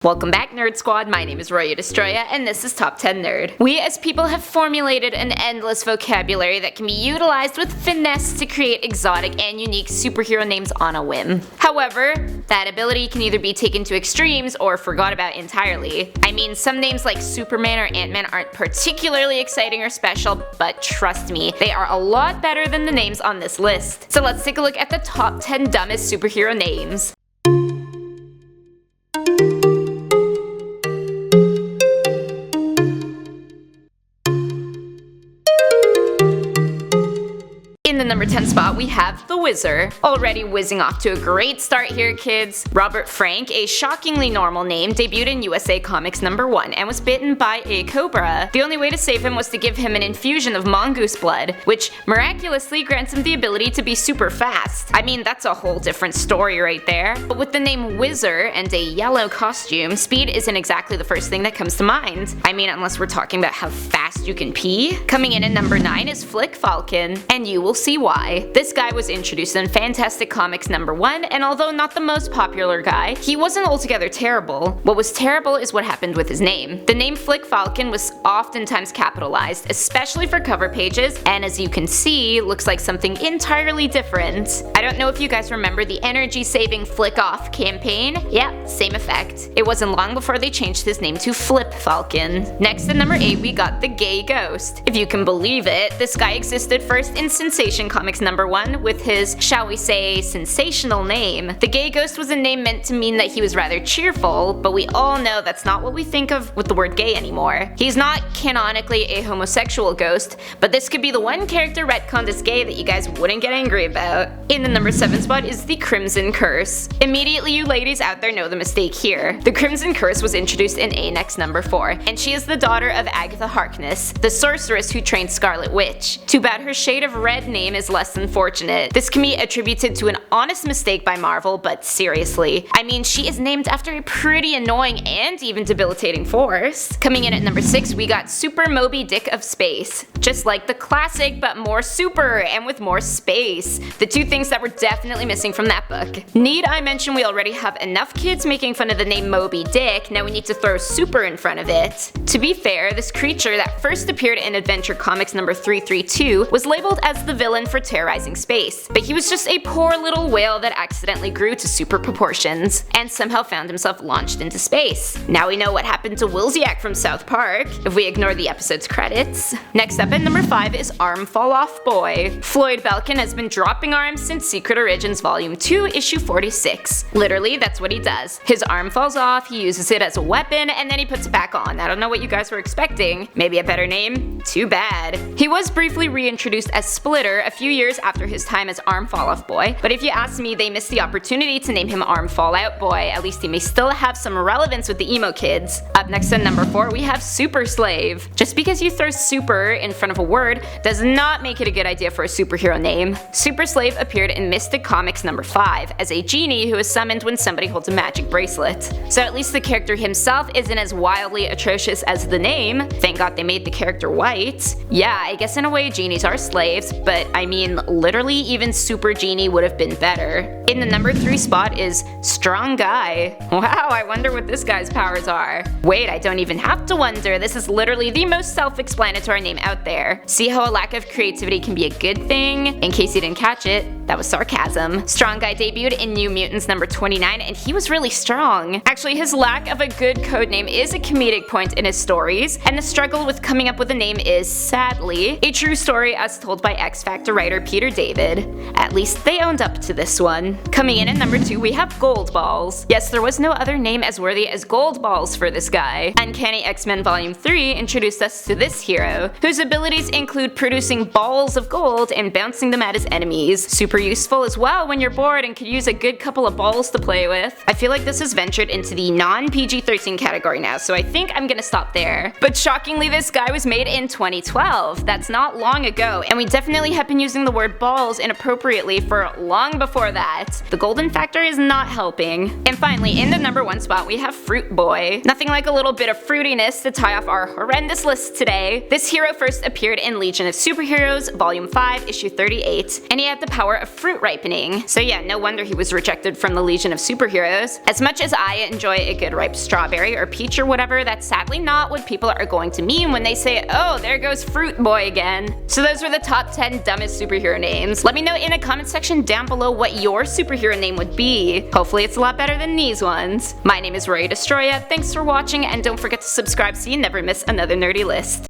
Welcome back, Nerd Squad. My name is Roya Destroya, and this is Top 10 Nerd. We as people have formulated an endless vocabulary that can be utilized with finesse to create exotic and unique superhero names on a whim. However, that ability can either be taken to extremes or forgot about entirely. I mean, some names like Superman or Ant-Man aren't particularly exciting or special, but trust me, they are a lot better than the names on this list. So let's take a look at the top 10 dumbest superhero names. In the number 10 spot, we have the WHIZZER. Already whizzing off to a great start here, kids. Robert Frank, a shockingly normal name, debuted in USA Comics #1 and was bitten by a cobra. The only way to save him was to give him an infusion of mongoose blood, which miraculously grants him the ability to be super fast. I mean, that's a whole different story right there. But with the name WHIZZER and a yellow costume, speed isn't exactly the first thing that comes to mind. I mean, unless we're talking about how fast you can pee. Coming in at number 9 is FALCON, and you will see why. This guy was introduced in Fantastic Comics #1, and although not the most popular guy, he wasn't altogether terrible. What was terrible is what happened with his name. The name FALCON was oftentimes capitalized, especially for cover pages, and as you can see, looks like something entirely different. I don't know if you guys remember the energy-saving Flick Off campaign? Yep, same effect. It wasn't long before they changed his name to FALCON. Next at number 8, we got the Gay Ghost. If you can believe it, this guy existed first in Sensation Comics #1 with his, shall we say, sensational name. The Gay Ghost was a name meant to mean that he was rather cheerful, but we all know that's not what we think of with the word gay anymore. He's not canonically a homosexual ghost, but this could be the one character retconned as gay that you guys wouldn't get angry about. In the number 7 spot is the Crimson Curse. Immediately you ladies out there know the mistake here. The Crimson Curse was introduced in Annex #4, and she is the daughter of Agatha Harkness, the sorceress who trained Scarlet Witch. Too bad her shade of red name is less than fortunate. This can be attributed to an honest mistake by Marvel, but seriously. I mean, she is named after a pretty annoying and even debilitating force. Coming in at number 6, we got Super Moby Dick of Space. Just like the classic, but more super and with more space. The two things that were definitely missing from that book. Need I mention we already have enough kids making fun of the name Moby Dick, now we need to throw super in front of it. To be fair, this creature that first appeared in Adventure Comics #332 was labeled as the villain for terrorizing space, but he was just a poor little whale that accidentally grew to super proportions, and somehow found himself launched into space. Now we know what happened to Wilziak from South Park, if we ignore the episode's credits. Next up at number 5 is Arm Fall Off Boy. Floyd Belkin has been dropping arms since Secret Origins Volume 2, issue 46. Literally, that's what he does. His arm falls off, he uses it as a weapon, and then he puts it back on. I don't know what you guys were expecting. Maybe a better name? Too bad. He was briefly reintroduced as Splitter a few years after his time as Arm Fall Off Boy, but if you ask me, they missed the opportunity to name him Arm Fall Out Boy. At least he may still have some relevance with the emo kids. Up next at number 4, we have Super Slave. Just because you throw super in front of a word does not make it a good idea for a superhero name. Super Slave appeared in Mystic Comics #5 as a genie who is summoned when somebody holds a magic bracelet. So at least the character himself isn't as wildly atrocious as the name. Thank God they made the character white. Yeah, I guess in a way genies are slaves, but I mean, literally even Super Genie would have been better. In the number 3 spot is Strong Guy. Wow, I wonder what this guy's powers are. Wait, I don't even have to wonder, this is literally the most self-explanatory name out there. See how a lack of creativity can be a good thing? In case you didn't catch it, that was sarcasm. Strong Guy debuted in New Mutants #29, and he was really strong. Actually, his lack of a good codename is a comedic point in his stories, and the struggle with coming up with a name is, sadly, a true story as told by X Factor writer Peter David. At least they owned up to this one. Coming in at number 2, we have GOLDBALLS. Yes, there was no other name as worthy as GOLDBALLS for this guy. Uncanny X-Men Volume 3 introduced us to this hero, whose abilities include producing balls of gold and bouncing them at his enemies. Super useful as well when you're bored and could use a good couple of balls to play with. I feel like this has ventured into the non-PG-13 category now, so I think I'm gonna stop there. But shockingly, this guy was made in 2012. That's not long ago, and we definitely have been using the word balls inappropriately for long before that. that. The golden factor is not helping. And finally, in the number 1 spot, we have Fruit Boy. Nothing like a little bit of fruitiness to tie off our horrendous list today. This hero first appeared in Legion of Superheroes, Volume 5, Issue 38, and he had the power of fruit ripening. So yeah, no wonder he was rejected from the Legion of Superheroes. As much as I enjoy a good ripe strawberry or peach or whatever, that's sadly not what people are going to mean when they say, oh, there goes Fruit Boy again. So those were the top 10 dumbest superhero names. Let me know in a comment section down below what your superhero name would be. Hopefully it's a lot better than these ones. My name is Rory Destroya, thanks for watching, and don't forget to subscribe so you never miss another nerdy list.